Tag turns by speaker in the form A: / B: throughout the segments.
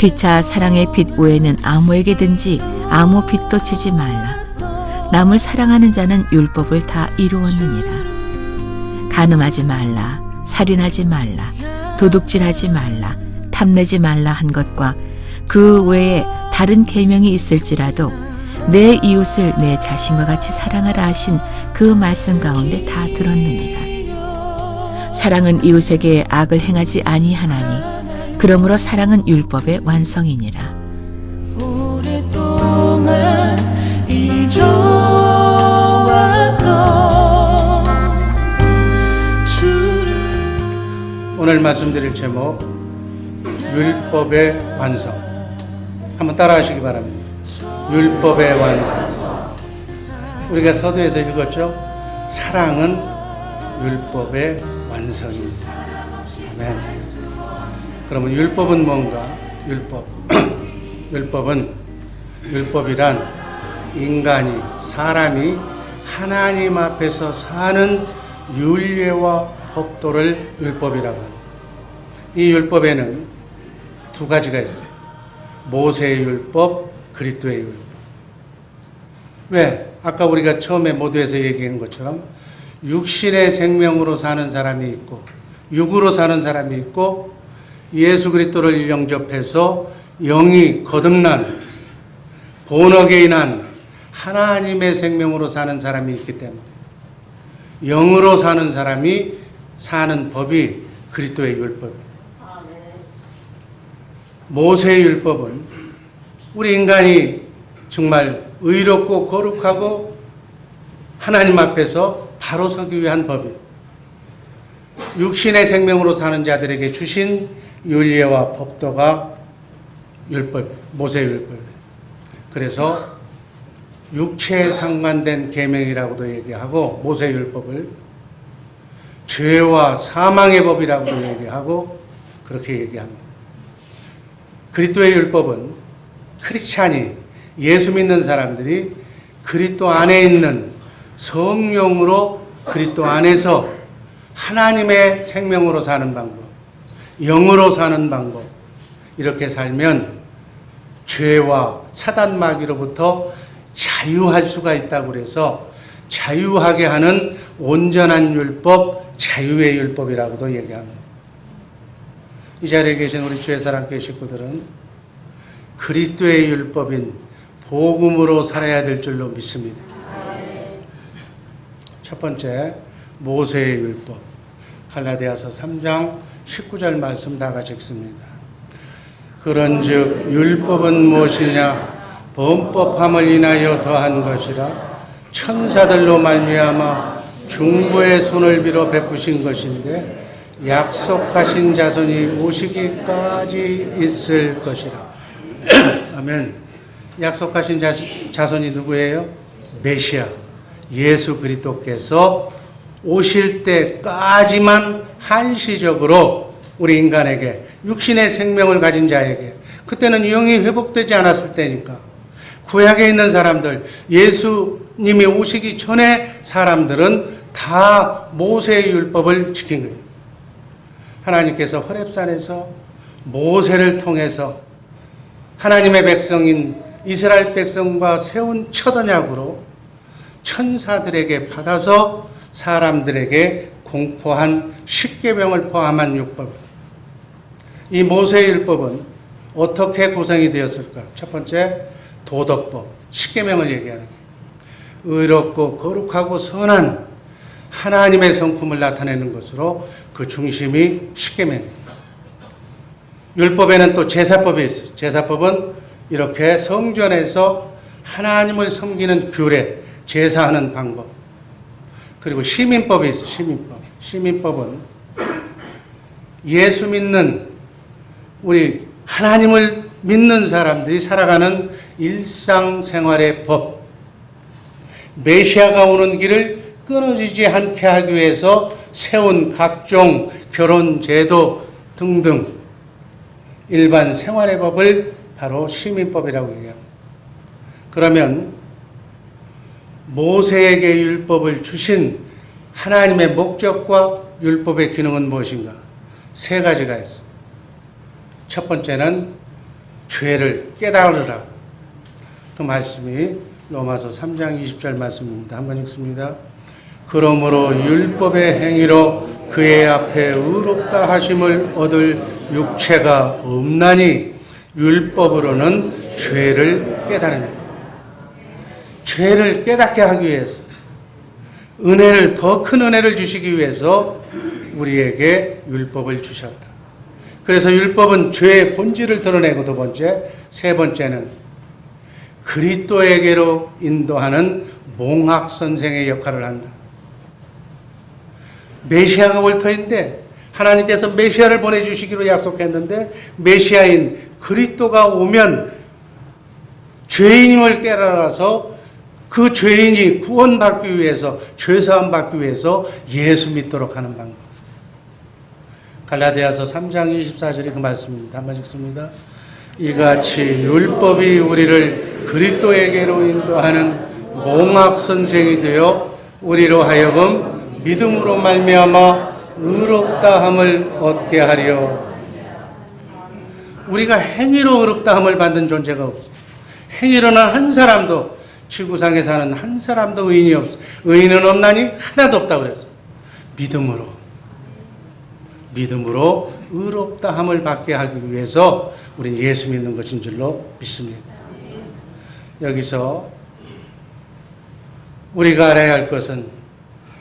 A: 피차 사랑의 빛 외에는 아무에게든지 아무 빚도 지지 말라. 남을 사랑하는 자는 율법을 다 이루었느니라. 간음하지 말라, 살인하지 말라, 도둑질하지 말라, 탐내지 말라 한 것과 그 외에 다른 계명이 있을지라도 내 이웃을 내 자신과 같이 사랑하라 하신 그 말씀 가운데 다 들었느니라. 사랑은 이웃에게 악을 행하지 아니하나니 그러므로 사랑은 율법의 완성이니라.
B: 오랫동안 잊어왔던 주를.
C: 오늘 말씀드릴 제목 율법의 완성. 한번 따라하시기 바랍니다. 율법의 완성. 우리가 서두에서 읽었죠? 사랑은 율법의 완성입니다. 아멘. 그러면 율법은 뭔가? 율법. 율법이란 인간이, 사람이 하나님 앞에서 사는 율례와 법도를 율법이라고 합니다. 이 율법에는 두 가지가 있어요. 모세의 율법, 그리스도의 율법. 왜? 아까 우리가 처음에 모두에서 얘기한 것처럼 육신의 생명으로 사는 사람이 있고 육으로 사는 사람이 있고 예수 그리스도를 영접해서 영이 거듭난 본어게인한 하나님의 생명으로 사는 사람이 있기 때문에 영으로 사는 사람이 사는 법이 그리스도의 율법이에요. 모세의 율법은 우리 인간이 정말 의롭고 거룩하고 하나님 앞에서 바로 서기 위한 법이에요. 육신의 생명으로 사는 자들에게 주신 율례와 법도가 율법이에요. 모세의 율법이에요. 그래서 육체에 상관된 계명이라고도 얘기하고 모세의 율법을 죄와 사망의 법이라고도 얘기하고 그렇게 얘기합니다. 그리스도의 율법은 크리스찬이 예수 믿는 사람들이 그리스도 안에 있는 성령으로 그리스도 안에서 하나님의 생명으로 사는 방법, 영으로 사는 방법, 이렇게 살면 죄와 사단 마귀로부터 자유할 수가 있다고 그래서 자유하게 하는 온전한 율법, 자유의 율법이라고도 얘기합니다. 이 자리에 계신 우리 주의 사랑교회 식구들은 그리스도의 율법인 복음으로 살아야 될 줄로 믿습니다. 첫 번째, 모세의 율법. 갈라디아서 3장 19절 말씀 다 같이 읽습니다. 그런즉 율법은 무엇이냐? 범법함을 인하여 더한 것이라 천사들로 말미암아 중보의 손을 빌어 베푸신 것인데 약속하신 자손이 오시기까지 있을 것이라. 아멘. 약속하신 자손이 누구예요? 메시아 예수 그리스도께서 오실 때까지만 한시적으로 우리 인간에게 육신의 생명을 가진 자에게, 그때는 영이 회복되지 않았을 때니까 구약에 있는 사람들, 예수님이 오시기 전에 사람들은 다 모세의 율법을 지킨 거예요. 하나님께서 호렙산에서 모세를 통해서 하나님의 백성인 이스라엘 백성과 세운 첫 언약으로 천사들에게 받아서 사람들에게 공포한 십계명을 포함한 율법. 이 모세의 율법은 어떻게 구성이 되었을까? 첫 번째, 도덕법, 십계명을 얘기하는 거예요. 의롭고 거룩하고 선한 하나님의 성품을 나타내는 것으로 그 중심이 십계명입니다. 율법에는 또 제사법이 있어요. 제사법은 이렇게 성전에서 하나님을 섬기는 규례, 제사하는 방법. 그리고 시민법이 있어요. 시민법. 시민법은 예수 믿는 우리 하나님을 믿는 사람들이 살아가는 일상생활의 법. 메시아가 오는 길을 끊어지지 않게 하기 위해서 세운 각종 결혼제도 등등 일반 생활의 법을 바로 시민법이라고 얘기합니다. 그러면 모세에게 율법을 주신 하나님의 목적과 율법의 기능은 무엇인가? 세 가지가 있습니다. 첫 번째는 죄를 깨달으라. 그 말씀이 로마서 3장 20절 말씀입니다. 한번 읽습니다. 그러므로 율법의 행위로 그의 앞에 의롭다 하심을 얻을 육체가 없나니 율법으로는 죄를 깨달으니. 죄를 깨닫게 하기 위해서, 은혜를, 더 큰 은혜를 주시기 위해서 우리에게 율법을 주셨다. 그래서 율법은 죄의 본질을 드러내고, 두 번째, 세 번째는 그리스도에게로 인도하는 몽학 선생의 역할을 한다. 메시아가 올 터인데, 하나님께서 메시아를 보내주시기로 약속했는데, 메시아인 그리스도가 오면 죄인임을 깨달아서 그 죄인이 구원받기 위해서, 죄사함 받기 위해서 예수 믿도록 하는 방법. 갈라디아서 3장 24절이 그 말씀입니다. 한번 읽습니다. 이같이 율법이 우리를 그리스도에게로 인도하는 몽학 선생이 되어 우리로 하여금 믿음으로 말미암아 의롭다함을 얻게 하려. 우리가 행위로 의롭다함을 받는 존재가 없어. 행위로는 한 사람도, 지구상에 사는 한 사람도 의인이 없어. 의인은 없나니 하나도 없다고 그랬어. 믿음으로 의롭다함을 받게 하기 위해서 우리는 예수 믿는 것인 줄로 믿습니다. 여기서 우리가 알아야 할 것은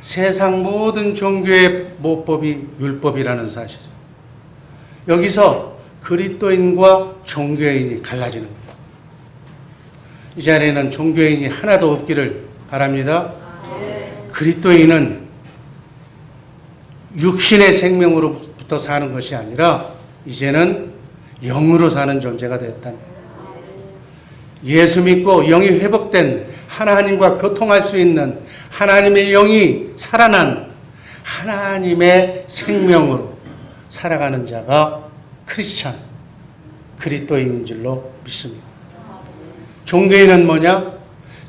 C: 세상 모든 종교의 모법이 율법이라는 사실이에요. 여기서 그리스도인과 종교인이 갈라지는 거예요. 이 자리에는 종교인이 하나도 없기를 바랍니다. 그리스도인은 육신의 생명으로부터 사는 것이 아니라 이제는 영으로 사는 존재가 됐다는 거예요. 예수 믿고 영이 회복된, 하나님과 교통할 수 있는, 하나님의 영이 살아난 하나님의 생명으로 살아가는 자가 크리스찬, 그리스도인인 줄로 믿습니다. 종교인은 뭐냐?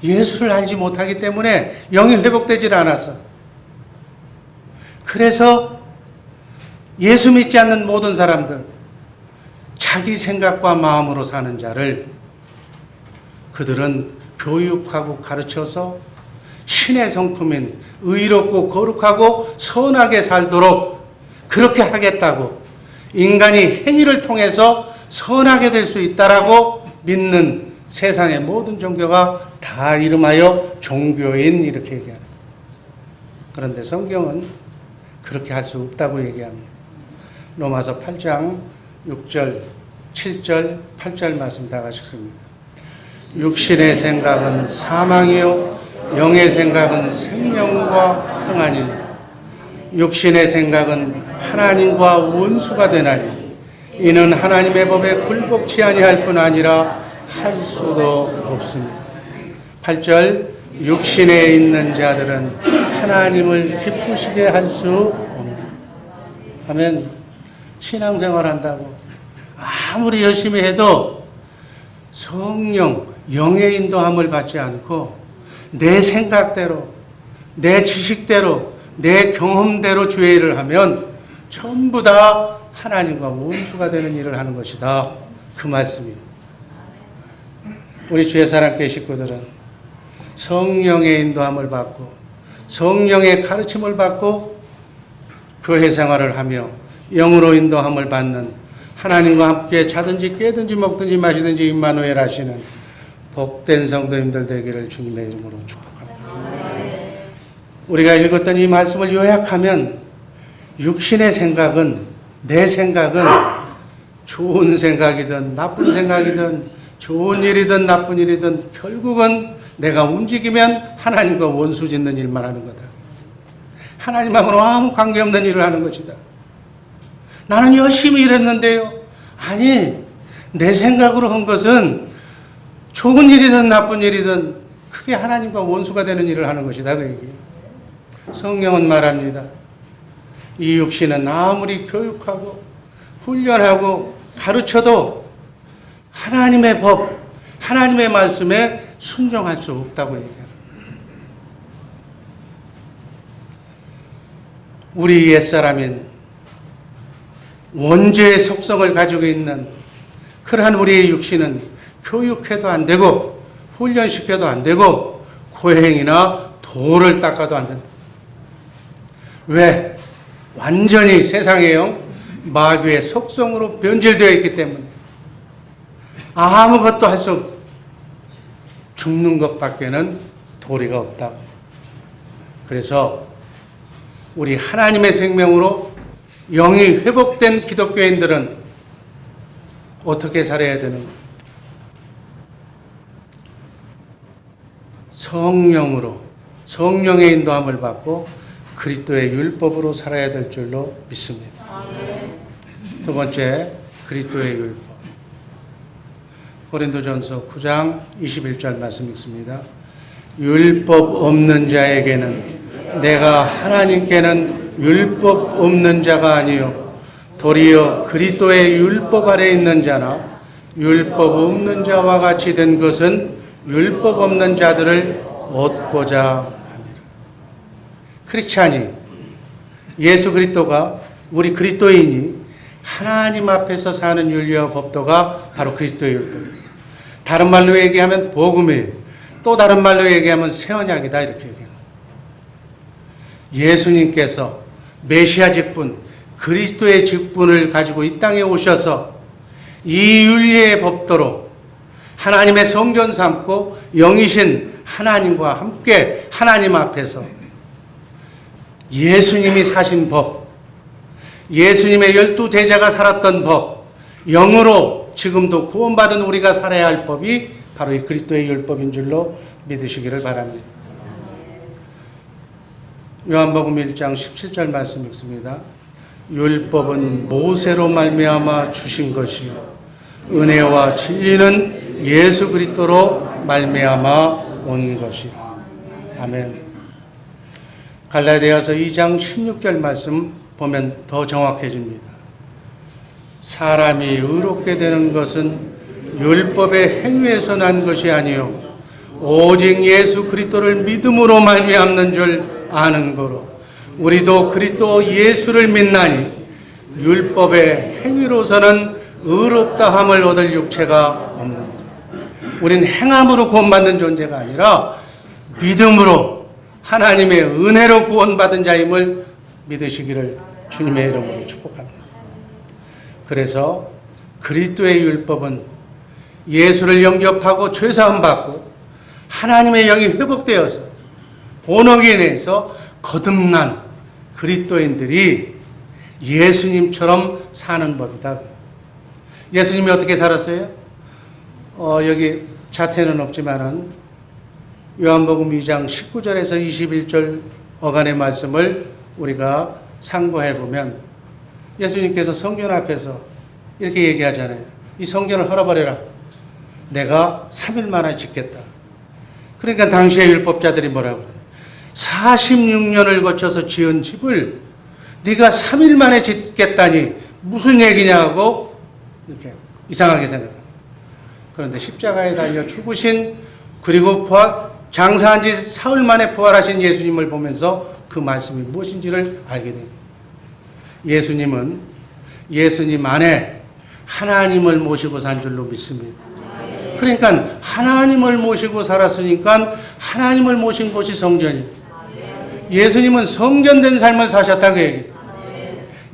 C: 예수를 알지 못하기 때문에 영이 회복되질 않았어. 그래서 예수 믿지 않는 모든 사람들, 자기 생각과 마음으로 사는 자를 그들은 교육하고 가르쳐서 신의 성품인 의롭고 거룩하고 선하게 살도록 그렇게 하겠다고, 인간이 행위를 통해서 선하게 될 수 있다라고 믿는 세상의 모든 종교가 다 이름하여 종교인 이렇게 얘기합니다. 그런데 성경은 그렇게 할 수 없다고 얘기합니다. 로마서 8장 6절, 7절, 8절 말씀 다 같이 읽습니다. 육신의 생각은 사망이요 영의 생각은 생명과 평안입니다. 육신의 생각은 하나님과 원수가 되나니 이는 하나님의 법에 굴복치 아니할 뿐 아니라 할 수도 없습니다. 8절, 육신에 있는 자들은 하나님을 기쁘시게 할 수 없습니다. 하면 신앙생활 한다고 아무리 열심히 해도 성령, 영의 인도함을 받지 않고 내 생각대로, 내 지식대로, 내 경험대로 주의 일을 하면 전부 다 하나님과 원수가 되는 일을 하는 것이다. 그 말씀입니다. 우리 주의 사랑교회 식구들은 성령의 인도함을 받고 성령의 가르침을 받고 교회 생활을 하며 영으로 인도함을 받는, 하나님과 함께 자든지 깨든지 먹든지 마시든지 임마누엘 하시는 복된 성도님들 되기를 주님의 이름으로 축복합니다. 우리가 읽었던 이 말씀을 요약하면 육신의 생각은, 내 생각은 좋은 생각이든 나쁜 생각이든 좋은 일이든 나쁜 일이든 결국은 내가 움직이면 하나님과 원수 짓는 일만 하는 거다. 하나님하고는 아무 관계없는 일을 하는 것이다. 나는 열심히 일했는데요. 아니, 내 생각으로 한 것은 좋은 일이든 나쁜 일이든 그게 하나님과 원수가 되는 일을 하는 것이다. 그 얘기예요. 성경은 말합니다. 이 육신은 아무리 교육하고 훈련하고 가르쳐도 하나님의 법, 하나님의 말씀에 순종할 수 없다고 얘기합니다. 우리 옛사람인 원죄의 속성을 가지고 있는 그러한 우리의 육신은 교육해도 안 되고 훈련시켜도 안 되고 고행이나 도를 닦아도 안 된다. 왜? 완전히 세상의 영, 마귀의 속성으로 변질되어 있기 때문에 아무것도 할 수 없다. 죽는 것밖에는 도리가 없다. 그래서 우리 하나님의 생명으로 영이 회복된 기독교인들은 어떻게 살아야 되는가? 성령으로, 성령의 인도함을 받고 그리스도의 율법으로 살아야 될 줄로 믿습니다. 두 번째, 그리스도의 율법. 고린도전서 9장 21절 말씀 읽습니다. 율법 없는 자에게는 내가 하나님께는 율법 없는 자가 아니요 도리어 그리스도의 율법 아래 있는 자나 율법 없는 자와 같이 된 것은 율법 없는 자들을 얻고자 합니다. 크리스찬이 예수 그리스도가 우리 그리스도인이 하나님 앞에서 사는 윤리와 법도가 바로 그리스도의 율법입니다. 다른 말로 얘기하면 복음이에요. 또 다른 말로 얘기하면 새 언약이다 이렇게 얘기해요. 예수님께서 메시아 직분, 그리스도의 직분을 가지고 이 땅에 오셔서 이 윤리의 법도로 하나님의 성전 삼고 영이신 하나님과 함께 하나님 앞에서 예수님이 사신 법, 예수님의 12 제자가 살았던 법, 영으로 지금도 구원받은 우리가 살아야 할 법이 바로 이 그리스도의 율법인 줄로 믿으시기를 바랍니다. 요한복음 1장 17절 말씀 읽습니다. 율법은 모세로 말미암아 주신 것이요 은혜와 진리는 예수 그리스도로 말미암아 온 것이라. 아멘. 갈라디아서 2장 16절 말씀 보면 더 정확해집니다. 사람이 의롭게 되는 것은 율법의 행위에서 난 것이 아니요 오직 예수 그리스도를 믿음으로 말미암는 줄 아는 거로 우리도 그리스도 예수를 믿나니 율법의 행위로서는 의롭다 함을 얻을 육체가 없느니라. 우린 행함으로 구원받는 존재가 아니라 믿음으로 하나님의 은혜로 구원받은 자임을 믿으시기를 주님의 이름으로 축복합니다. 그래서 그리스도의 율법은 예수를 영접하고 죄사함 받고 하나님의 영이 회복되어서 본어기에서 거듭난 그리스도인들이 예수님처럼 사는 법이다. 예수님이 어떻게 살았어요? 여기 자태는 없지만은 요한복음 2장 19절에서 21절 어간의 말씀을 우리가 상고해 보면 예수님께서 성전 앞에서 이렇게 얘기하잖아요. 이 성전을 헐어버려라. 내가 3일 만에 짓겠다. 그러니까 당시의 율법자들이 뭐라고 그래요? 46년을 거쳐서 지은 집을 네가 3일 만에 짓겠다니 무슨 얘기냐고 이렇게 이상하게 생각합니다. 그런데 십자가에 달려 죽으신 그리고 장사한 지 사흘 만에 부활하신 예수님을 보면서 그 말씀이 무엇인지를 알게 됩니다. 예수님은 예수님 안에 하나님을 모시고 산 줄로 믿습니다. 그러니까 하나님을 모시고 살았으니까 하나님을 모신 곳이 성전이에요. 예수님은 성전된 삶을 사셨다고 얘기해요.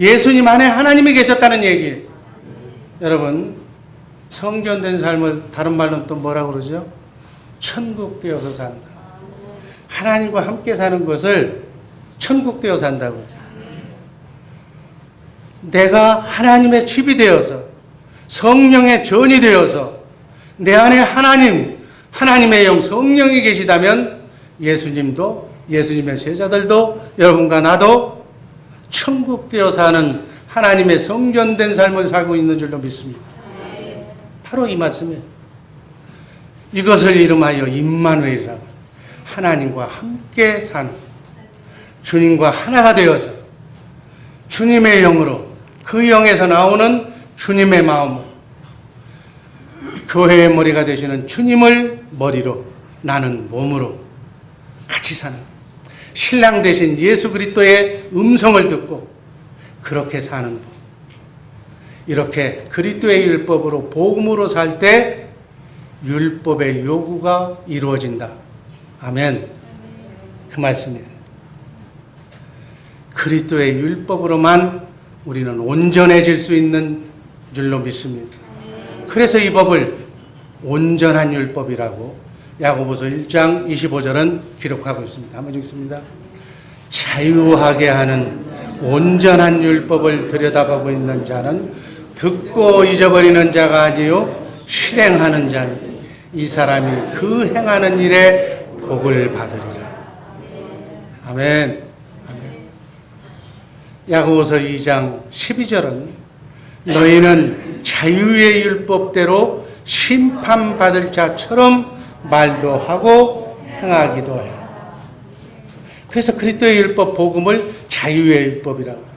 C: 예수님 안에 하나님이 계셨다는 얘기예요. 여러분, 성전된 삶을 다른 말로는 또 뭐라고 그러죠? 천국 되어서 산다. 하나님과 함께 사는 것을 천국 되어 산다고. 내가 하나님의 집이 되어서 성령의 전이 되어서 내 안에 하나님의 영 성령이 계시다면 예수님도 예수님의 제자들도 여러분과 나도 천국 되어 사는 하나님의 성전된 삶을 살고 있는 줄로 믿습니다. 바로 이 말씀이에요. 이것을 이름하여 임마누엘이라고 하나님과 함께 사는 주님과 하나가 되어서 주님의 영으로 그 영에서 나오는 주님의 마음으로 교회의 머리가 되시는 주님을 머리로 나는 몸으로 같이 사는 신랑 되신 예수 그리스도의 음성을 듣고 그렇게 사는 법. 이렇게 그리스도의 율법으로 복음으로 살 때 율법의 요구가 이루어진다. 아멘. 그 말씀이에요. 그리스도의 율법으로만 우리는 온전해질 수 있는 줄로 믿습니다. 그래서 이 법을 온전한 율법이라고 야고보서 1장 25절은 기록하고 있습니다. 한번 읽습니다. 자유하게 하는 온전한 율법을 들여다보고 있는 자는 듣고 잊어버리는 자가 아니요 실행하는 자니 이 사람이 그 행하는 일에 복을 받으리라. 아멘. 야고보서 2장 12절은 너희는 자유의 율법대로 심판받을 자처럼 말도 하고 행하기도 해. 그래서 그리스도의 율법 복음을 자유의 율법이라고 합니다.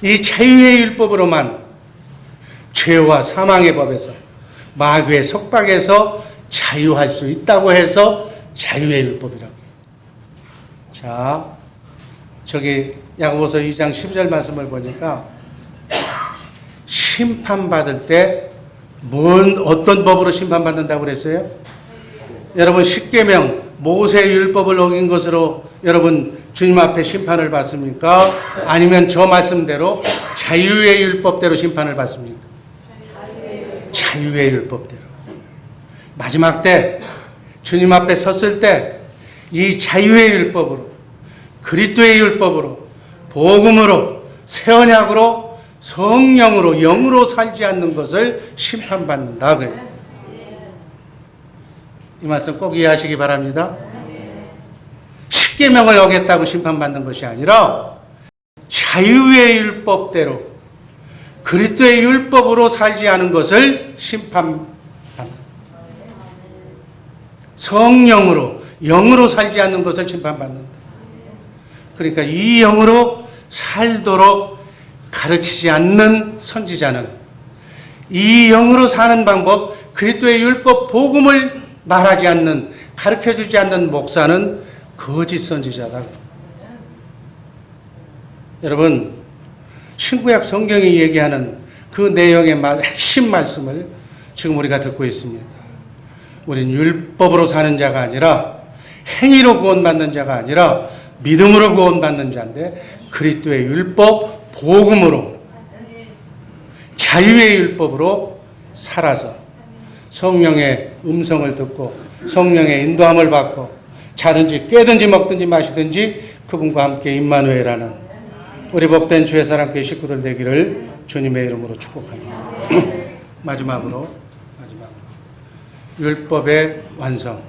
C: 이 자유의 율법으로만 죄와 사망의 법에서 마귀의 속박에서 자유할 수 있다고 해서 자유의 율법이라고 해요. 자, 저기 야고보서 2장 12절 말씀을 보니까 심판받을 때 어떤 법으로 심판받는다고 그랬어요? 여러분 십계명 모세 율법을 어긴 것으로 여러분 주님 앞에 심판을 받습니까? 아니면 저 말씀대로 자유의 율법대로 심판을 받습니까? 자유의 율법대로. 마지막 때 주님 앞에 섰을 때 이 자유의 율법으로 그리스도의 율법으로 복음으로 새 언약으로 성령으로 영으로 살지 않는 것을 심판받는다. 이 말씀 꼭 이해하시기 바랍니다. 십계명을 어겼다고 심판받는 것이 아니라 자유의 율법대로 그리스도의 율법으로 살지 않은 것을 심판받는다. 성령으로 영으로 살지 않는 것을 심판받는다. 그러니까 이 영으로 살도록 가르치지 않는 선지자는 이 영으로 사는 방법, 그리스도의 율법 복음을 말하지 않는, 가르쳐주지 않는 목사는 거짓 선지자다. 여러분, 신구약 성경이 얘기하는 그 내용의 핵심 말씀을 지금 우리가 듣고 있습니다. 우린 율법으로 사는 자가 아니라 행위로 구원받는 자가 아니라 믿음으로 구원받는 자인데 그리스도의 율법 복음으로 자유의 율법으로 살아서 성령의 음성을 듣고 성령의 인도함을 받고 자든지 깨든지 먹든지 마시든지 그분과 함께 임마누엘하는 우리 복된 주의 사랑교회 식구들 되기를 주님의 이름으로 축복합니다. 마지막으로 율법의 완성.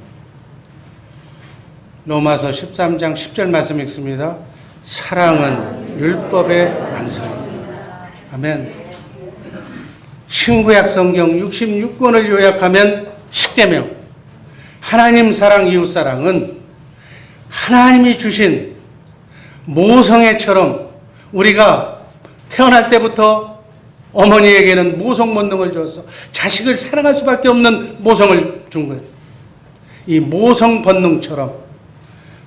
C: 로마서 13장 10절 말씀 읽습니다. 사랑은 율법의 완성입니다. 아멘. 신구약 성경 66권을 요약하면 십계명, 하나님 사랑, 이웃 사랑은 하나님이 주신 모성애처럼 우리가 태어날 때부터 어머니에게는 모성 본능을 줬어. 자식을 사랑할 수밖에 없는 모성을 준 거예요. 이 모성 본능처럼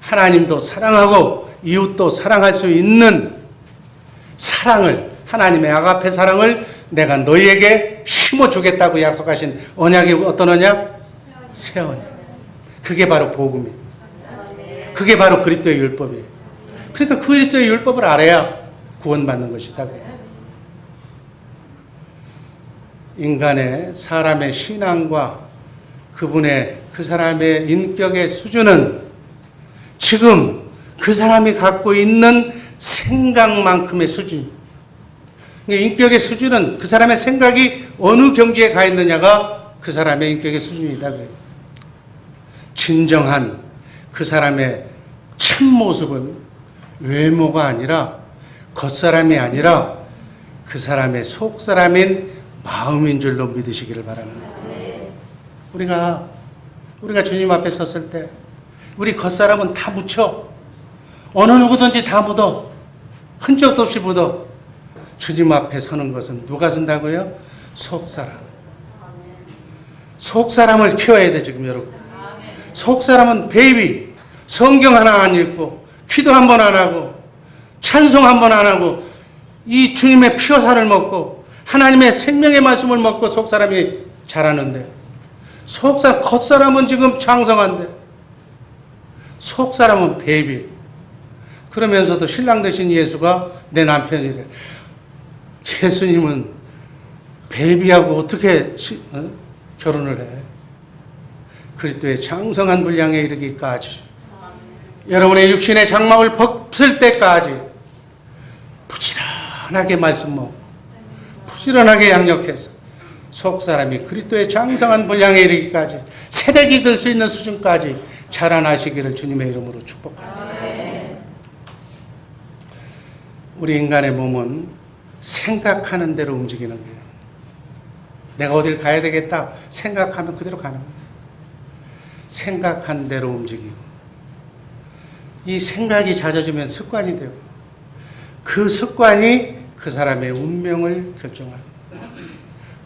C: 하나님도 사랑하고 이웃도 사랑할 수 있는 사랑을, 하나님의 아가페 사랑을 내가 너희에게 심어주겠다고 약속하신 언약이 어떤 언약? 새 언약. 그게 바로 복음이에요. 그게 바로 그리스도의 율법이에요. 그러니까 그리스도의 율법을 알아야 구원받는 것이다. 인간의 사람의 신앙과 그분의 그 사람의 인격의 수준은 지금 그 사람이 갖고 있는 생각만큼의 수준. 인격의 수준은 그 사람의 생각이 어느 경지에 가 있느냐가 그 사람의 인격의 수준이다. 진정한 그 사람의 참모습은 외모가 아니라 겉사람이 아니라 그 사람의 속사람인 마음인 줄로 믿으시기를 바랍니다. 우리가 주님 앞에 섰을 때 우리 겉사람은 다 묻혀. 어느 누구든지 다 묻어. 흔적도 없이 묻어. 주님 앞에 서는 것은 누가 쓴다고요? 속사람. 속사람을 키워야 돼 지금 여러분. 속사람은 베이비. 성경 하나 안 읽고 기도 한 번 안 하고 찬송 한 번 안 하고 이 주님의 피와 살을 먹고 하나님의 생명의 말씀을 먹고 속사람이 자라는데, 겉사람은 지금 장성한데 속사람은 베이비. 그러면서도 신랑 되신 예수가 내 남편이래. 예수님은 베이비하고 어떻게 결혼을 해? 그리스도의 장성한 분량에 이르기까지, 여러분의 육신의 장막을 벗을 때까지 부지런하게 말씀 먹고 부지런하게 양육해서 속사람이 그리스도의 장성한 분량에 이르기까지, 세대기 될 수 있는 수준까지 자라나시기를 주님의 이름으로 축복합니다. 우리 인간의 몸은 생각하는 대로 움직이는 거예요. 내가 어딜 가야 되겠다 생각하면 그대로 가는 거예요. 생각한 대로 움직이고, 이 생각이 잦아지면 습관이 되고, 그 습관이 그 사람의 운명을 결정합니다.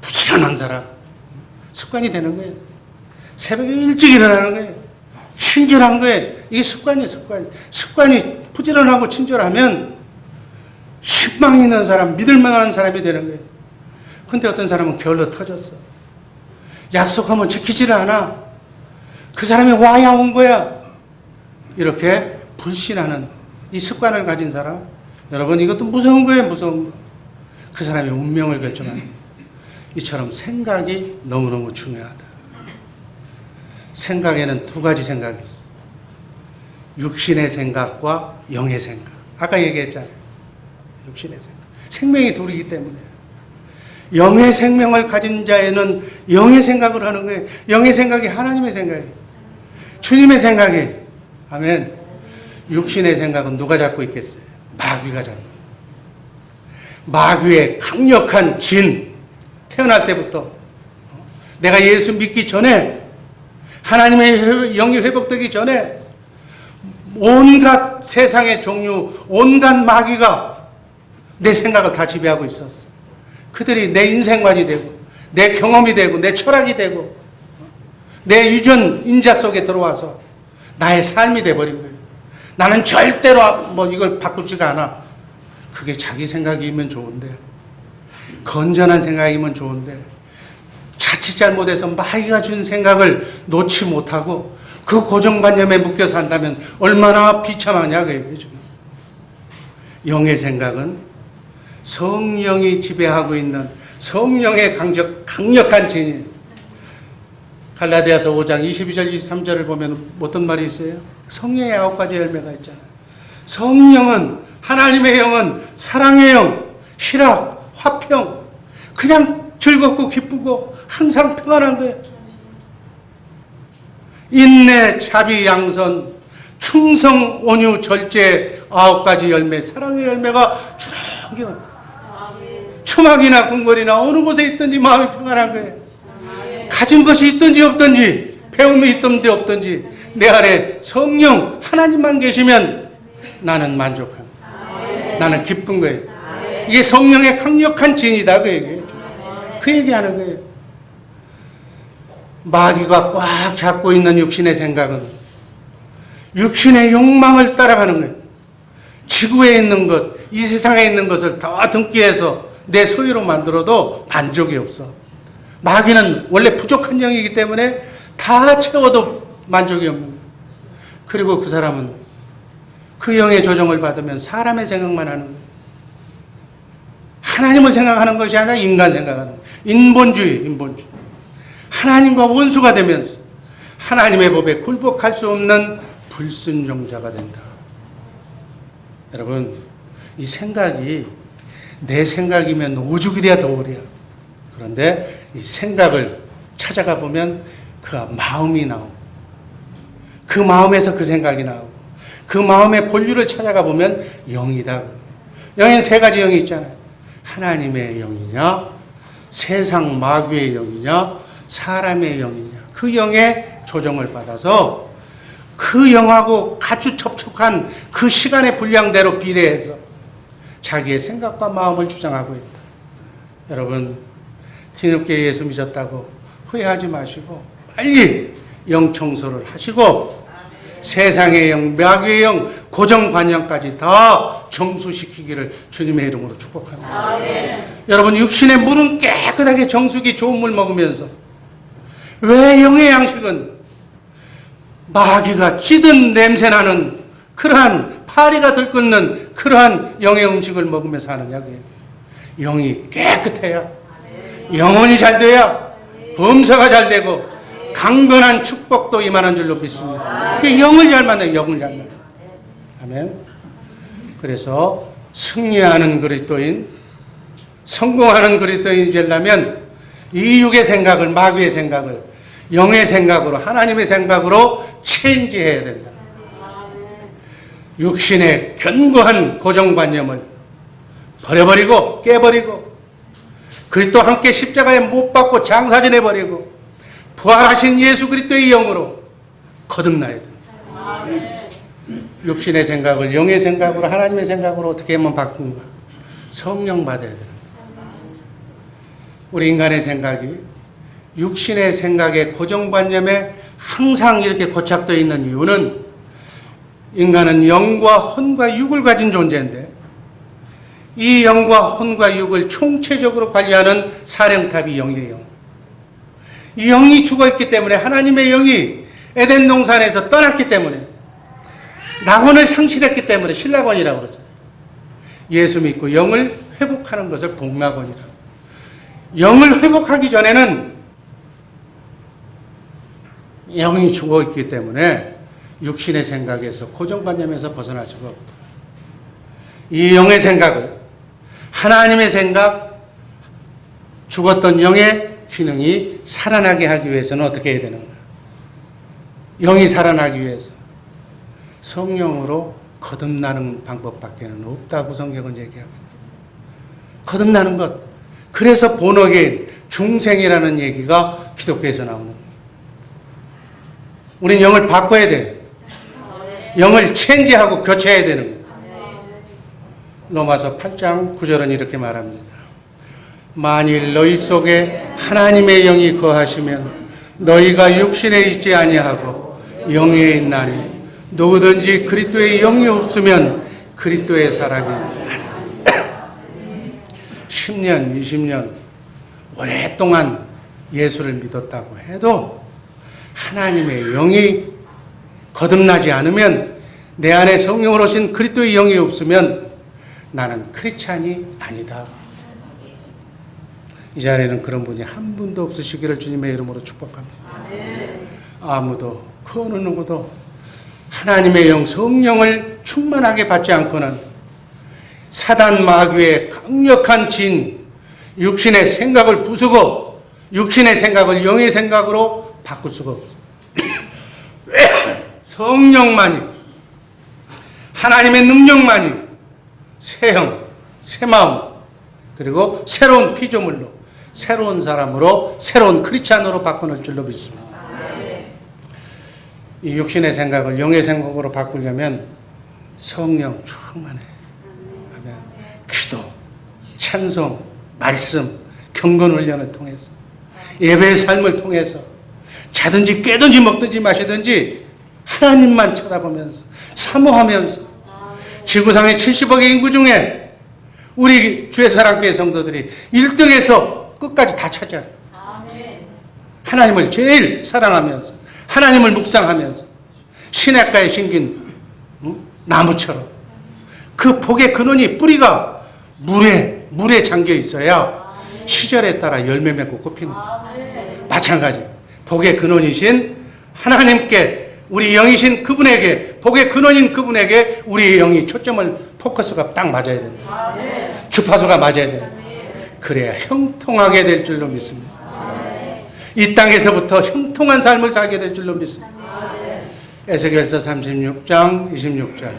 C: 부지런한 사람, 습관이 되는 거예요. 새벽에 일찍 일어나는 거예요. 친절한 거예요. 이게 습관이 부지런하고 친절하면 신망 있는 사람, 믿을 만한 사람이 되는 거예요. 근데 어떤 사람은 게을러 터졌어. 약속하면 지키지를 않아. 그 사람이 와야 온 거야. 이렇게 불신하는 이 습관을 가진 사람, 여러분, 이것도 무서운 거예요. 무서운 거. 그 사람의 운명을 결정하는 거예요. 이처럼 생각이 너무너무 중요하다. 생각에는 두 가지 생각이 있어요. 육신의 생각과 영의 생각. 아까 얘기했잖아요. 육신의 생각. 생명이 둘이기 때문에. 영의 생명을 가진 자에는 영의 생각을 하는 거예요. 영의 생각이 하나님의 생각이에요. 주님의 생각이에요. 아멘. 육신의 생각은 누가 잡고 있겠어요? 마귀가 잡고 있어요. 마귀의 강력한 진, 태어날 때부터 내가 예수 믿기 전에, 하나님의 영이 회복되기 전에 온갖 세상의 종류, 온갖 마귀가 내 생각을 다 지배하고 있었어. 그들이 내 인생관이 되고, 내 경험이 되고, 내 철학이 되고, 내 유전 인자 속에 들어와서 나의 삶이 돼버린 거예요. 나는 절대로 이걸 바꾸지가 않아. 그게 자기 생각이면 좋은데, 건전한 생각이면 좋은데, 자칫 잘못해서 마귀가 준 생각을 놓지 못하고 그 고정관념에 묶여 산다면 얼마나 비참하냐 그 얘기죠. 영의 생각은 성령이 지배하고 있는 성령의 강력한 진이. 갈라디아서 5장 22절 23절을 보면 어떤 말이 있어요? 성령의 9가지 열매가 있잖아요. 성령은, 하나님의 영은 사랑의 영, 희락, 화평, 그냥 즐겁고 기쁘고 항상 평안한 거예요. 인내, 자비, 양선, 충성, 온유, 절제, 9가지 열매, 사랑의 열매가 주렁주렁. 추막이나 궁궐이나 어느 곳에 있든지 마음이 평안한 거예요. 가진 것이 있든지 없든지, 배움이 있든지 없든지, 내 안에 성령 하나님만 계시면 나는 만족한 거예요. 나는 기쁜 거예요. 이게 성령의 강력한 진이다 그 얘기예요. 그 얘기하는 거예요. 마귀가 꽉 잡고 있는 육신의 생각은 육신의 욕망을 따라가는 거예요. 지구에 있는 것, 이 세상에 있는 것을 더 등기해서 내 소유로 만들어도 만족이 없어. 마귀는 원래 부족한 영이기 때문에 다 채워도 만족이 없는 거예요. 그리고 그 사람은 그 영의 조정을 받으면 사람의 생각만 하는 거예요. 하나님을 생각하는 것이 아니라 인간 생각하는 거예요. 인본주의. 하나님과 원수가 되면서 하나님의 법에 굴복할 수 없는 불순종자가 된다. 여러분, 이 생각이 내 생각이면 오죽이랴 더우랴. 그런데 이 생각을 찾아가 보면 그 마음이 나오고, 그 마음에서 그 생각이 나오고, 그 마음의 본류를 찾아가 보면 영이다. 영에는 3가지 영이 있잖아요. 하나님의 영이냐, 세상 마귀의 영이냐, 사람의 영이냐. 그 영의 조정을 받아서 그 영하고 같이 접촉한 그 시간의 분량대로 비례해서 자기의 생각과 마음을 주장하고 있다. 여러분, 뒤늦게 예수 믿었다고 후회하지 마시고 빨리 영 청소를 하시고 세상의 영, 마귀의 영, 고정관념까지 다 정수시키기를 주님의 이름으로 축복합니다. 여러분, 육신의 물은 깨끗하게 정수기 좋은 물 먹으면서 왜 영의 양식은 마귀가 찌든 냄새나는 그러한 파리가 들끓는 그러한 영의 음식을 먹으면서 하느냐고요. 영이 깨끗해야, 영혼이 잘 돼야 범사가 잘 되고 강건한 축복도 임하는 줄로 믿습니다. 그 영을 잘 만나요. 영을 잘 만나요. 아멘. 그래서 승리하는 그리스도인, 성공하는 그리스도인이 되려면 이 육의 생각을, 마귀의 생각을 영의 생각으로, 하나님의 생각으로 체인지해야 된다. 육신의 견고한 고정관념을 버려버리고 깨버리고 그리스도 함께 십자가에 못 박고 장사지내버리고 부활하신 예수 그리스도의 영으로 거듭나야 된다. 육신의 생각을 영의 생각으로, 하나님의 생각으로 어떻게 하면 바꾼가? 성령 받아야 된다. 우리 인간의 생각이 육신의 생각의 고정관념에 항상 이렇게 고착되어 있는 이유는 인간은 영과 혼과 육을 가진 존재인데 이 영과 혼과 육을 총체적으로 관리하는 사령탑이 영이에요. 이 영이 죽어있기 때문에, 하나님의 영이 에덴 동산에서 떠났기 때문에, 낙원을 상실했기 때문에 신락원이라고 그러잖아요. 예수 믿고 영을 회복하는 것을 복락원이라고. 영을 회복하기 전에는 영이 죽어있기 때문에 육신의 생각에서, 고정관념에서 벗어날 수가 없다. 이 영의 생각을, 하나님의 생각, 죽었던 영의 기능이 살아나게 하기 위해서는 어떻게 해야 되는가? 영이 살아나기 위해서 성령으로 거듭나는 방법밖에는 없다고 성경은 얘기합니다. 거듭나는 것. 그래서 본어게인, 중생이라는 얘기가 기독교에서 나오는 거예요. 우린 영을 바꿔야 돼요. 영을 체인지하고 교체해야 되는 거예요. 로마서 8장 9절은 이렇게 말합니다. 만일 너희 속에 하나님의 영이 거하시면 너희가 육신에 있지 아니하고 영에 있나니 누구든지 그리스도의 영이 없으면 그리스도의 사람이 아니라. 10년, 20년 오랫동안 예수를 믿었다고 해도 하나님의 영이 거듭나지 않으면, 내 안에 성령으로 오신 그리스도의 영이 없으면 나는 크리스찬이 아니다. 이 자리에는 그런 분이 한 분도 없으시기를 주님의 이름으로 축복합니다. 아무도, 그 어느 누구도 하나님의 영, 성령을 충만하게 받지 않고는 사단 마귀의 강력한 진, 육신의 생각을 부수고 육신의 생각을 영의 생각으로 바꿀 수가 없어요. 성령만이, 하나님의 능력만이 새 영, 새 마음, 그리고 새로운 피조물로, 새로운 사람으로, 새로운 크리스찬으로 바꾸는 줄로 믿습니다. 이 육신의 생각을 영의 생각으로 바꾸려면 성령 충만해. 기도, 찬송, 말씀, 경건 훈련을 통해서, 예배의 삶을 통해서 자든지 깨든지 먹든지 마시든지 하나님만 쳐다보면서, 사모하면서, 지구상의 70억의 인구 중에 우리 주의 사랑교회 성도들이 1등에서 끝까지 다 차지하는, 하나님을 제일 사랑하면서, 하나님을 묵상하면서, 시냇가에 심긴 나무처럼 그 복의 근원이, 뿌리가 물에 잠겨 있어야 시절에 따라 열매 맺고 꽃피는 거예요. 마찬가지 복의 근원이신 하나님께, 우리 영이신 그분에게, 복의 근원인 그분에게 우리의 영이 초점을, 포커스가 딱 맞아야 된다. 주파수가 맞아야 된다. 그래야 형통하게 될 줄로 믿습니다. 이 땅에서부터 형통한 삶을 살게 될 줄로 믿습니다. 에스겔서 36장 26절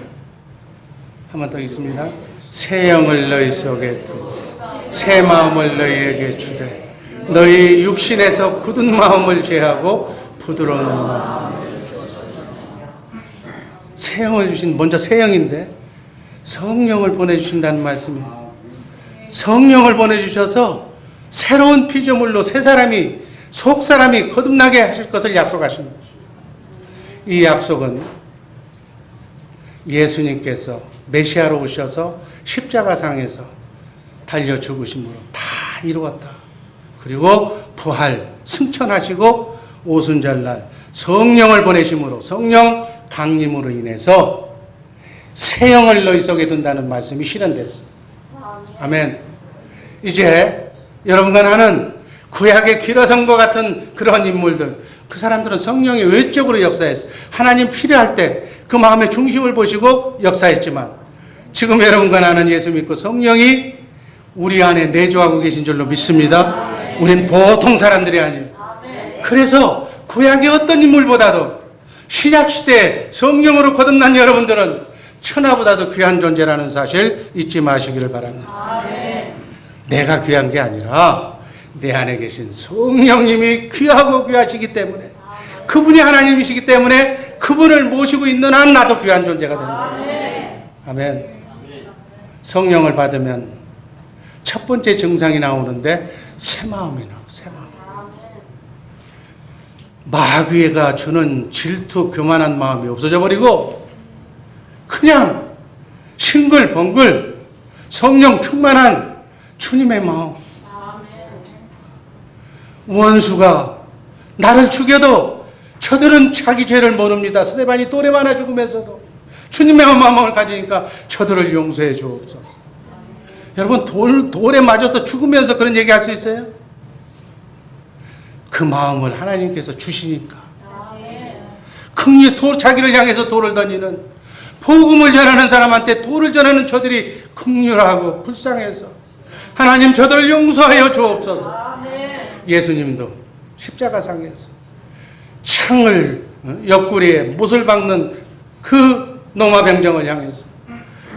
C: 한 번 더 있습니다. 새 영을 너희 속에 두고 새 마음을 너희에게 주되 너희 육신에서 굳은 마음을 제하고 부드러운 마음을. 새 영을 주신, 먼저 새 영인데 성령을 보내주신다는 말씀이에요. 성령을 보내주셔서 새로운 피조물로 새 사람이, 속 사람이 거듭나게 하실 것을 약속하십니다. 이 약속은 예수님께서 메시아로 오셔서 십자가상에서 달려 죽으심으로 다 이루었다. 그리고 부활, 승천하시고 오순절날 성령을 보내심으로 성령 강림으로 인해서 새 영을 너희 속에 둔다는 말씀이 실현됐어. 아멘. 이제 여러분과 나는 구약의 기라성과 같은 그런 인물들, 그 사람들은 성령이 외적으로 역사했어. 하나님 필요할 때 그 마음의 중심을 보시고 역사했지만, 지금 여러분과 나는 예수 믿고 성령이 우리 안에 내주하고 계신 줄로 믿습니다. 우린 보통 사람들이 아니에요. 그래서 구약의 어떤 인물보다도 신약시대에 성령으로 거듭난 여러분들은 천하보다도 귀한 존재라는 사실 잊지 마시기를 바랍니다. 내가 귀한 게 아니라 내 안에 계신 성령님이 귀하고 귀하시기 때문에, 그분이 하나님이시기 때문에 그분을 모시고 있는 한 나도 귀한 존재가 됩니다. 아멘. 성령을 받으면 첫 번째 증상이 나오는데 새 마음이 나와. 새 마음. 마귀가 주는 질투 교만한 마음이 없어져 버리고 그냥 싱글벙글 성령 충만한 주님의 마음. 원수가 나를 죽여도 저들은 자기 죄를 모릅니다. 스데반이 돌에 맞아 죽으면서도 주님의 마음을 가지니까 저들을 용서해 주옵소서. 여러분, 돌에 맞아서 죽으면서 그런 얘기 할 수 있어요? 그 마음을 하나님께서 주시니까. 자기를 향해서 돌을 던지는, 복음을 전하는 사람한테 돌을 전하는 저들이 긍휼하고 불쌍해서 하나님 저들을 용서하여 주옵소서. 예수님도 십자가상에서 창을 옆구리에 못을 박는 그 노마병정을 향해서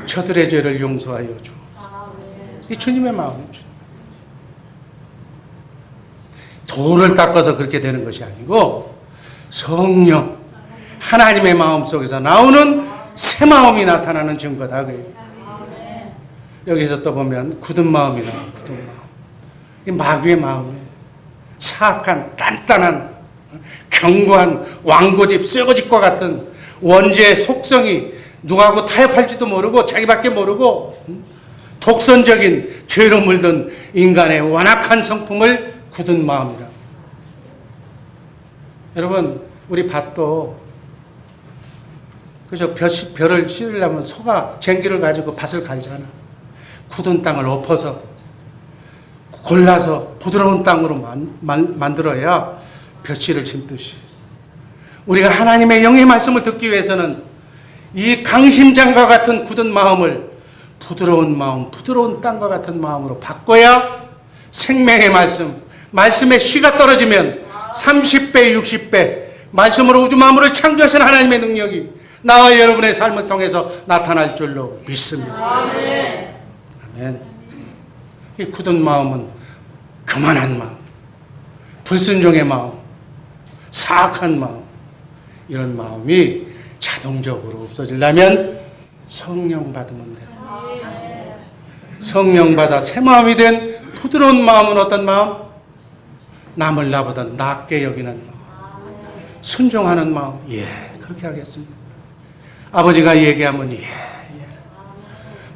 C: 저들의 죄를 용서하여 주옵소서. 이 주님의 마음이죠. 돌을 닦아서 그렇게 되는 것이 아니고 성령, 하나님의 마음 속에서 나오는 새 마음이 나타나는 증거다. 여기서 또 보면 굳은 마음이 나와요. 굳은 마음. 이 마귀의 마음이에요. 사악한 단단한 견고한 왕고집 쇠고집과 같은 원죄의 속성이 누구하고 타협할지도 모르고 자기밖에 모르고 독선적인 죄로 물든 인간의 완악한 성품을 굳은 마음이라. 여러분, 우리 밭도 그저 벼를 씻으려면 소가 쟁기를 가지고 밭을 갈잖아. 굳은 땅을 엎어서 골라서 부드러운 땅으로 만들어야 벼씨를 심듯이, 우리가 하나님의 영의 말씀을 듣기 위해서는 이 강심장과 같은 굳은 마음을 부드러운 마음, 부드러운 땅과 같은 마음으로 바꿔야 생명의 말씀의 씨가 떨어지면 30배, 60배 말씀으로 우주 만물을 창조하신 하나님의 능력이 나와 여러분의 삶을 통해서 나타날 줄로 믿습니다. 아멘. 이 굳은 마음은 교만한 마음, 불순종의 마음, 사악한 마음, 이런 마음이 자동적으로 없어지려면 성령 받으면 돼요. 성령 받아 새 마음이 된 부드러운 마음은 어떤 마음? 남을 나보다 낮게 여기는 마음, 순종하는 마음. 예, 그렇게 하겠습니다. 아버지가 얘기하면 예.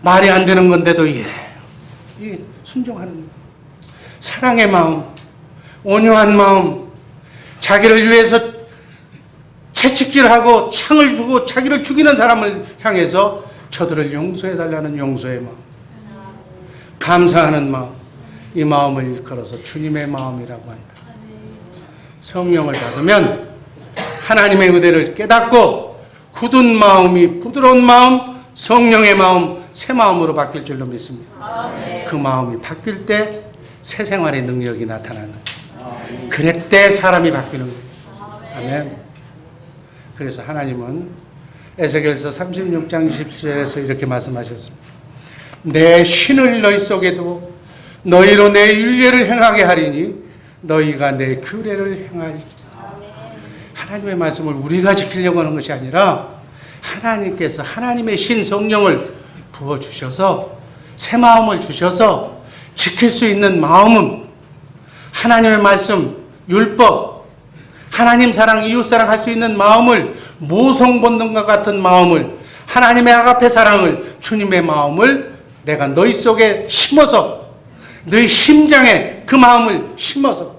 C: 말이 안 되는 건데도 예. 이 순종하는 마음. 사랑의 마음, 온유한 마음, 자기를 위해서 채찍질하고 창을 두고 자기를 죽이는 사람을 향해서 저들을 용서해달라는 용서의 마음, 감사하는 마음, 이 마음을 일컬어서 주님의 마음이라고 한다. 성령을 받으면 하나님의 의대를 깨닫고 굳은 마음이 부드러운 마음, 성령의 마음, 새 마음으로 바뀔 줄로 믿습니다. 그 마음이 바뀔 때 새 생활의 능력이 나타나는 거예요. 그랬때 사람이 바뀌는 거예요. 아멘. 그래서 하나님은 에스겔서 36장 27절에서 이렇게 말씀하셨습니다. 내 신을 너희 속에 두고 너희로 내 율례를 행하게 하리니 너희가 내 규례를 행하리라. 하나님의 말씀을 우리가 지키려고 하는 것이 아니라 하나님께서 하나님의 신 성령을 부어주셔서 새 마음을 주셔서 지킬 수 있는 마음은 하나님의 말씀, 율법, 하나님 사랑, 이웃 사랑 할 수 있는 마음을, 모성 본능과 같은 마음을 하나님의 아가페 사랑을, 주님의 마음을 내가 너희 속에 심어서, 너희 심장에 그 마음을 심어서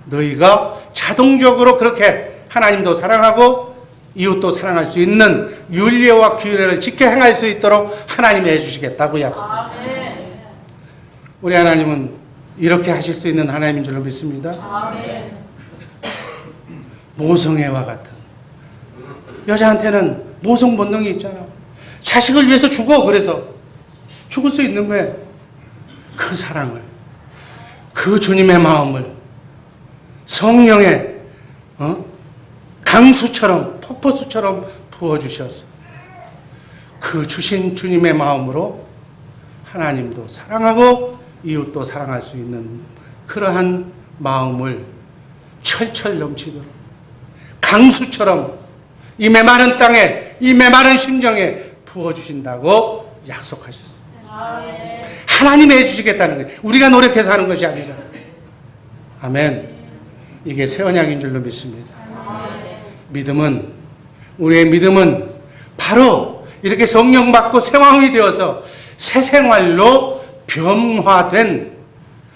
C: 너희가 자동적으로 그렇게 하나님도 사랑하고 이웃도 사랑할 수 있는 윤리와 규례를 지켜 행할 수 있도록 하나님이 해주시겠다고 약속합니다. 우리 하나님은 이렇게 하실 수 있는 하나님인 줄로 믿습니다. 모성애와 같은, 여자한테는 모성 본능이 있잖아. 자식을 위해서 죽어. 그래서 죽을 수 있는 거예요. 그 사랑을, 그 주님의 마음을 성령의 강수처럼, 폭포수처럼 부어주셔서 그 주신 주님의 마음으로 하나님도 사랑하고 이웃도 사랑할 수 있는 그러한 마음을 철철 넘치도록 강수처럼 이 메마른 땅에, 이 메마른 심정에 부어주신다고 약속하셨어요. 하나님이 해주시겠다는 거예요. 우리가 노력해서 하는 것이 아니라. 아멘. 이게 새 언약인 줄로 믿습니다. 믿음은, 우리의 믿음은 바로 이렇게 성령 받고 새 마음이 되어서 새 생활로 변화된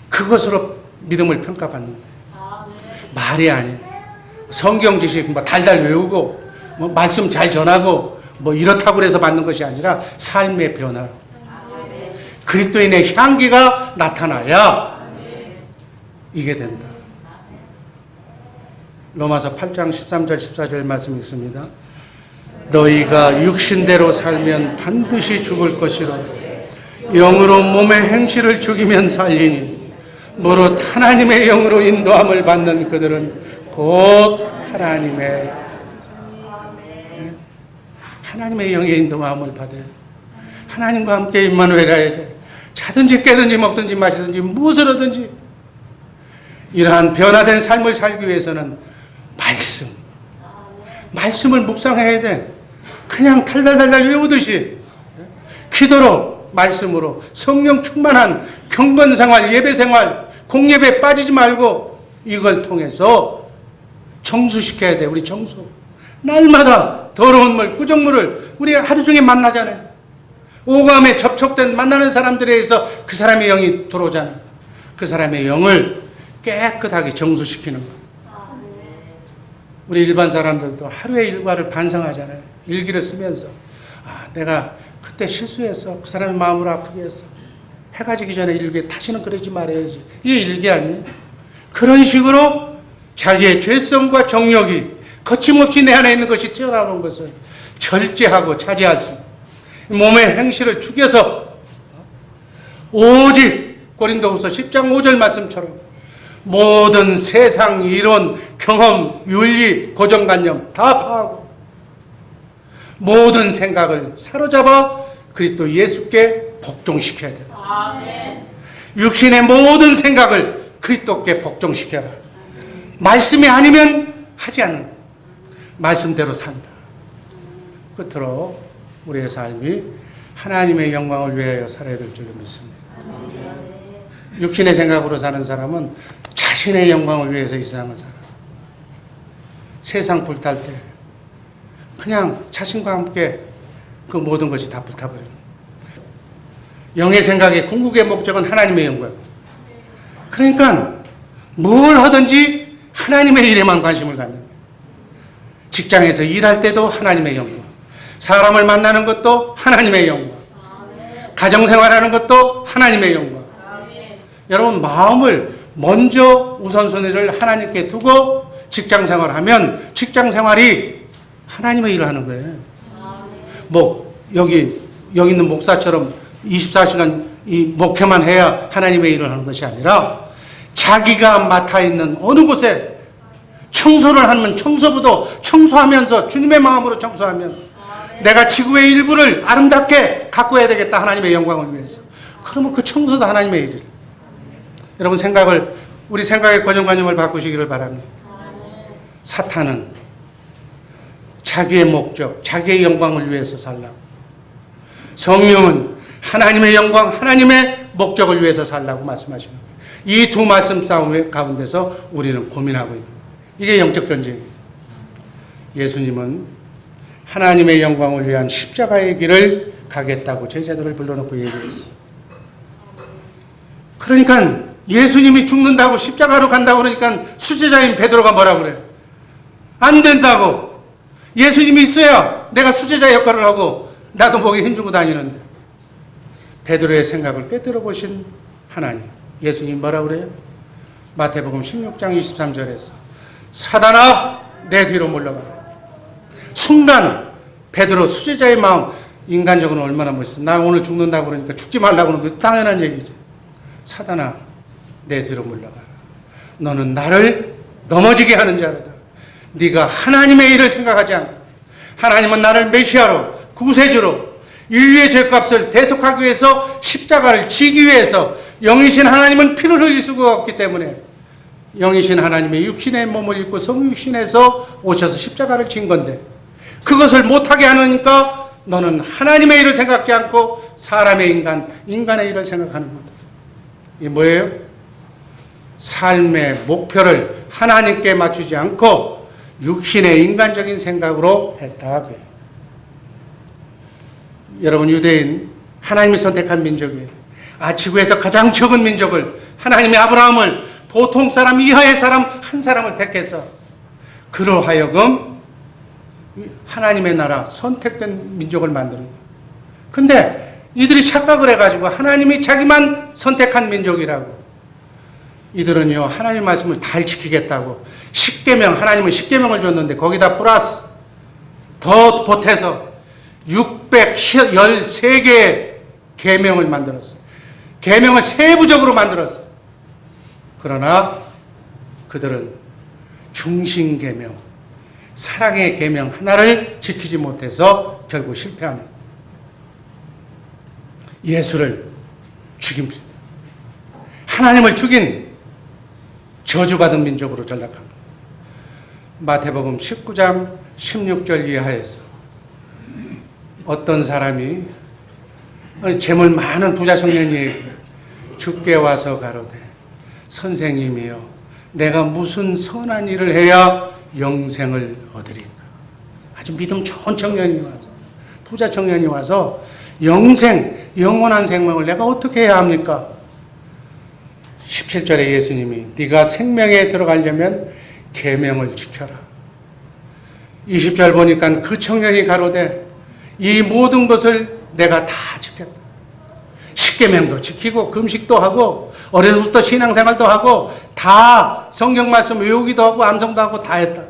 C: 그것으로 믿음을 평가받는 거예요. 말이 아니에요. 성경 지식 뭐 달달 외우고 뭐 말씀 잘 전하고 뭐 이렇다고 해서 받는 것이 아니라 삶의 변화로 그리스도인의 향기가 나타나야 이게 된다. 로마서 8장 13절 14절 말씀 읽습니다. 너희가 육신대로 살면 반드시 죽을 것이로 영으로 몸의 행실을 죽이면 살리니 무릇 하나님의 영으로 인도함을 받는 그들은 곧 하나님의 영의 인도함을 받아요. 하나님과 함께 임마누엘 해야 돼. 자든지 깨든지 먹든지 마시든지 무엇을 하든지 이러한 변화된 삶을 살기 위해서는 말씀을 묵상해야 돼. 그냥 달달달달 외우듯이 기도로, 말씀으로 성령 충만한 경건생활, 예배생활, 공예배에 빠지지 말고 이걸 통해서 정수시켜야 돼. 우리 정수. 날마다 더러운 물, 꾸정물을 우리가 하루 종일 만나잖아요. 오감에 접촉된 만나는 사람들에 의해서 그 사람의 영이 들어오잖아요. 그 사람의 영을 깨끗하게 정수시키는 거. 우리 일반 사람들도 하루의 일과를 반성하잖아요. 일기를 쓰면서 내가 그때 실수했어. 그 사람의 마음을 아프게 했어. 해가 지기 전에 일기에 다시는 그러지 말아야지. 이게 일기 아니에요? 그런 식으로 자기의 죄성과 정욕이 거침없이 내 안에 있는 것이 튀어나오는 것을 절제하고 자제할 수 있는 몸의 행실을 죽여서 오직 고린도후서 10장 5절 말씀처럼 모든 세상 이론, 경험, 윤리, 고정관념 다 파하고 모든 생각을 사로잡아 그리스도 예수께 복종시켜야 돼요. 육신의 모든 생각을 그리스도께 복종시켜라. 말씀이 아니면 하지 않는 말씀대로 산다. 끝으로 우리의 삶이 하나님의 영광을 위하여 살아야 될 줄로 믿습니다. 육신의 생각으로 사는 사람은 자신의 영광을 위해서 이 세상을 살아. 세상 불탈 때 그냥 자신과 함께 그 모든 것이 다 불타버려요. 영의 생각의 궁극의 목적은 하나님의 영광. 그러니까 뭘 하든지 하나님의 일에만 관심을 갖는 거예요. 직장에서 일할 때도 하나님의 영광. 사람을 만나는 것도 하나님의 영광. 가정생활하는 것도 하나님의 영광. 여러분 마음을 먼저 우선순위를 하나님께 두고 직장생활하면 직장생활이 하나님의 일을 하는 거예요. 뭐 여기 있는 목사처럼 24시간 이 목회만 해야 하나님의 일을 하는 것이 아니라 자기가 맡아있는 어느 곳에 청소를 하면 청소부도 청소하면서 주님의 마음으로 청소하면 내가 지구의 일부를 아름답게 가꾸어야 되겠다. 하나님의 영광을 위해서. 그러면 그 청소도 하나님의 일이에요. 여러분 우리 생각의 고정관념을 바꾸시기를 바랍니다. 사탄은 자기의 목적, 자기의 영광을 위해서 살라고. 성령은 하나님의 영광, 하나님의 목적을 위해서 살라고 말씀하시는 거예요. 이 두 말씀 싸움 가운데서 우리는 고민하고 있는 거예요. 이게 영적 전쟁이에요. 예수님은 하나님의 영광을 위한 십자가의 길을 가겠다고 제자들을 불러놓고 얘기했어요. 그러니까 예수님이 죽는다고 십자가로 간다고 그러니까 수제자인 베드로가 뭐라 그래요? 안 된다고. 예수님이 있어야 내가 수제자 역할을 하고 나도 목에 힘주고 다니는데. 베드로의 생각을 깨뜨려 보신 하나님. 예수님 뭐라 그래요? 마태복음 16장 23절에서 사단아 내 뒤로 물러가라. 순간 베드로 수제자의 마음, 인간적으로는 얼마나 멋있어. 나 오늘 죽는다고 그러니까 죽지 말라고 하는 거 당연한 얘기지. 사단아 내 뒤로 물러가라. 너는 나를 넘어지게 하는 자로다. 네가 하나님의 일을 생각하지 않고 하나님은 나를 메시아로 구세주로 인류의 죄값을 대속하기 위해서 십자가를 지기 위해서 영이신 하나님은 피를 흘릴 수가 없기 때문에 영이신 하나님의 육신의 몸을 입고 성육신에서 오셔서 십자가를 진 건데 그것을 못하게 하니까 너는 하나님의 일을 생각지 않고 사람의 인간의 일을 생각하는 거다. 이게 뭐예요? 삶의 목표를 하나님께 맞추지 않고 육신의 인간적인 생각으로 했다. 여러분 유대인 하나님이 선택한 민족이에요. 지구에서 가장 적은 민족을 하나님이 아브라함을 보통 사람 이하의 사람 한 사람을 택해서 그로 하여금 하나님의 나라 선택된 민족을 만드는 거예요. 근데 이들이 착각을 해가지고 하나님이 자기만 선택한 민족이라고 이들은요 하나님 말씀을 잘 지키겠다고 십계명 하나님은 십계명을 줬는데 거기다 플러스 더 보태서 613개의 계명을 만들었어요. 계명을 세부적으로 만들었어요. 그러나 그들은 중심계명 사랑의 계명 하나를 지키지 못해서 결국 실패합니다. 예수를 죽입니다. 하나님을 죽인 저주받은 민족으로 전락합니다. 마태복음 19장 16절 이하에서 어떤 사람이 재물 많은 부자 청년이 주께 와서 가로되 선생님이여 내가 무슨 선한 일을 해야 영생을 얻으리까. 아주 믿음 좋은 청년이 와서 부자 청년이 와서 영원한 생명을 내가 어떻게 해야 합니까? 17절에 예수님이 네가 생명에 들어가려면 계명을 지켜라. 20절 보니까 그 청년이 가로되 이 모든 것을 내가 다 지켰다. 십계명도 지키고 금식도 하고 어려서부터 신앙생활도 하고 다 성경 말씀 외우기도 하고 암송도 하고 다 했다.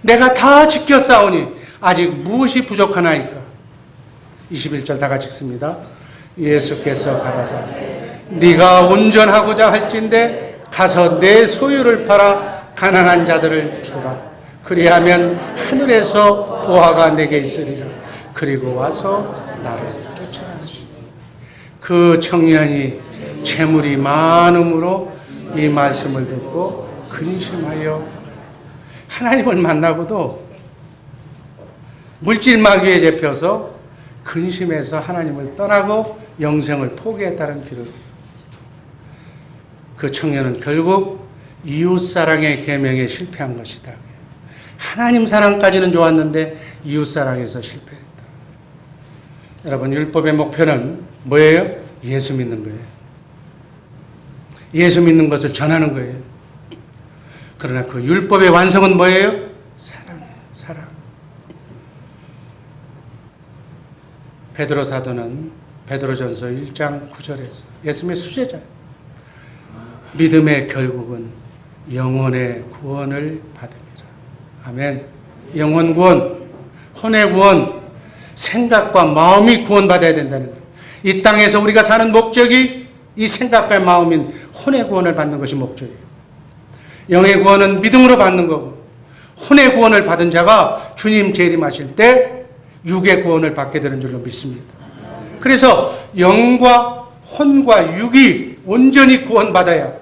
C: 내가 다 지켰사오니 아직 무엇이 부족하나이까. 21절 다 같이 읽습니다. 예수께서 가라사대 네가 온전하고자 할진대 가서 내 소유를 팔아 가난한 자들을 주라. 그리하면 하늘에서 보화가 내게 있으리라. 그리고 와서 나를 쫓아가시니. 그 청년이 재물이 많음으로 이 말씀을 듣고 근심하여 하나님을 만나고도 물질 마귀에 잡혀서 근심해서 하나님을 떠나고 영생을 포기했다는 기록. 그 청년은 결국 이웃사랑의 계명에 실패한 것이다. 하나님 사랑까지는 좋았는데 이웃사랑에서 실패했다. 여러분 율법의 목표는 뭐예요? 예수 믿는 거예요. 예수 믿는 것을 전하는 거예요. 그러나 그 율법의 완성은 뭐예요? 사랑이에요. 사랑. 베드로 사도는 베드로전서 1장 9절에서 예수님의 수제자예요. 믿음의 결국은 영혼의 구원을 받음이라. 아멘. 영혼 구원, 혼의 구원, 생각과 마음이 구원받아야 된다는 거예요. 이 땅에서 우리가 사는 목적이 이 생각과 마음인 혼의 구원을 받는 것이 목적이에요. 영의 구원은 믿음으로 받는 거고 혼의 구원을 받은 자가 주님 재림하실 때 육의 구원을 받게 되는 줄로 믿습니다. 그래서 영과 혼과 육이 온전히 구원받아야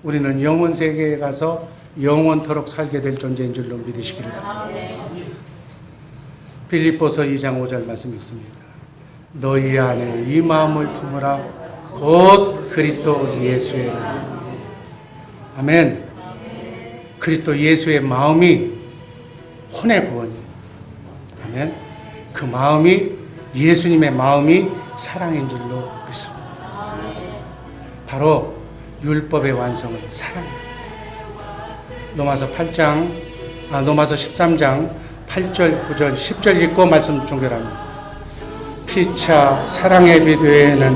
C: 우리는 영혼 세계에 가서 영원토록 살게 될 존재인 줄로 믿으시기를 바랍니다. 빌립보서 2장 5절 말씀 읽습니다. 너희 안에 이 마음을 품으라 곧 그리스도 예수의 마음. 아멘. 그리스도 예수의 마음이 혼의 구원이에요. 된다면 그 마음이 예수님의 마음이 사랑인 줄로 믿습니다. 바로 율법의 완성은 사랑입니다. 로마서 13장 8절, 9절, 10절 읽고 말씀 종결합니다. 피차 사랑의 빛 외에는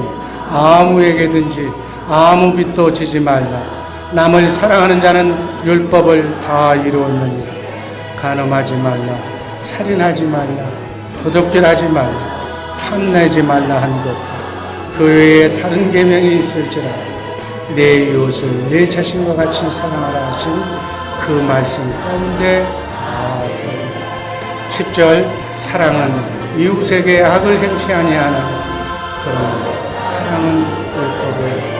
C: 아무에게든지 아무 빛도 지지 말라. 남을 사랑하는 자는 율법을 다 이루었느니라. 간음하지 말라. 살인하지 말라. 도둑질하지 말라. 탐내지 말라 한 것. 그 외에 다른 계명이 있을지라. 내 이웃을 내 자신과 같이 사랑하라 하신 그 말씀 가운데 다 들어옵니다. 10절 사랑은 이웃에게 악을 행치 아니하나 그러나 사랑은 율법을